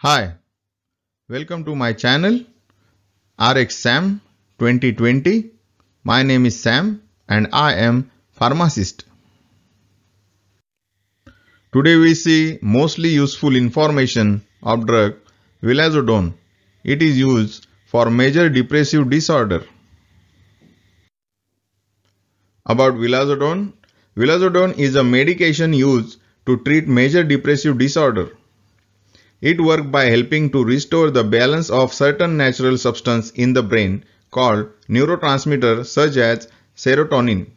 Hi, welcome to my channel RX Sam 2020. My name is Sam and I am pharmacist. Today we see mostly useful information of drug vilazodone. It is used for major depressive disorder. About vilazodone. Vilazodone is a medication used to treat major depressive disorder. It works by helping to restore the balance of certain natural substance in the brain called neurotransmitter such as serotonin.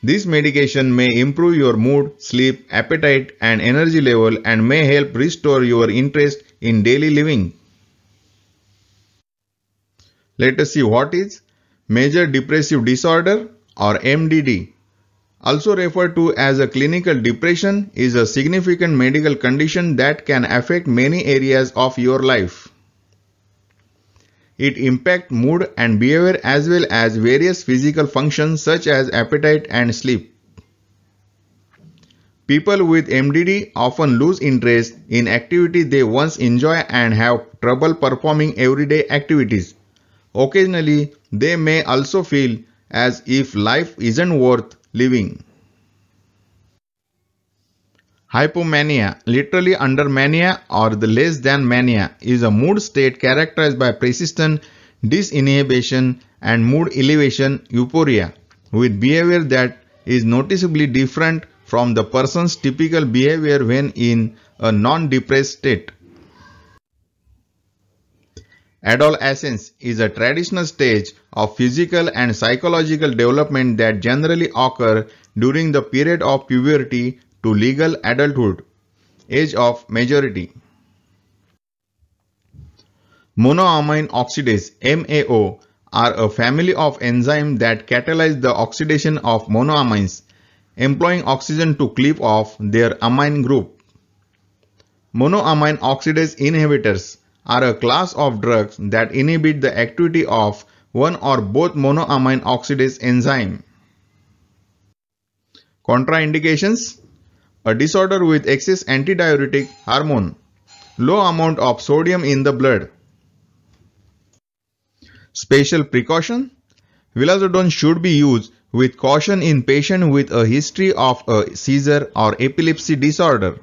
This medication may improve your mood, sleep, appetite and energy level and may help restore your interest in daily living. Let us see what is major depressive disorder or MDD. Also referred to as a clinical depression, is a significant medical condition that can affect many areas of your life. It impacts mood and behavior as well as various physical functions such as appetite and sleep. People with MDD often lose interest in activities they once enjoyed and have trouble performing everyday activities. Occasionally, they may also feel as if life isn't worth living. Hypomania, literally under mania or the less than mania, is a mood state characterized by persistent disinhibition and mood elevation euphoria, with behavior that is noticeably different from the person's typical behavior when in a non-depressed state. Adolescence is a traditional stage of physical and psychological development that generally occurs during the period of puberty to legal adulthood, age of majority. Monoamine oxidase MAO are a family of enzymes that catalyze the oxidation of monoamines, employing oxygen to cleave off their amine group. Monoamine oxidase inhibitors are a class of drugs that inhibit the activity of one or both monoamine oxidase enzyme. Contraindications: a disorder with excess antidiuretic hormone, low amount of sodium in the blood. Special precaution: vilazodone should be used with caution in patients with a history of a seizure or epilepsy disorder.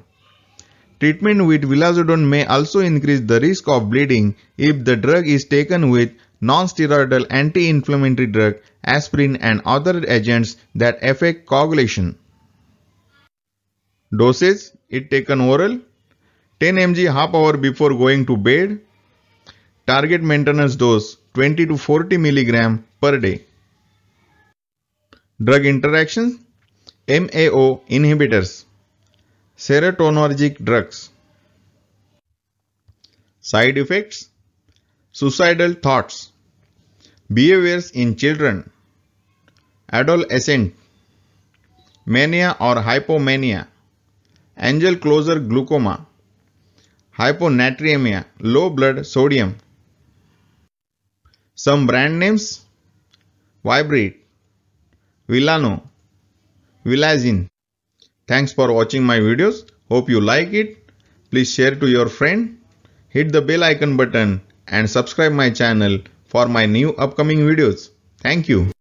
Treatment with vilazodone may also increase the risk of bleeding if the drug is taken with non-steroidal anti-inflammatory drug, aspirin and other agents that affect coagulation. Dosage: it taken oral, 10 mg half hour before going to bed. Target maintenance dose 20 to 40 mg per day. Drug interactions: MAO inhibitors, serotonergic drugs. Side effects: suicidal thoughts, behaviors in children, adolescent, mania or hypomania, angel closure glaucoma, hyponatremia, low blood sodium. Some brand names: Vibrate, Vilano, Vilazin. Thanks for watching my videos. Hope you like it. Please share to your friend, hit the bell icon button and subscribe my channel for my new upcoming videos. Thank you.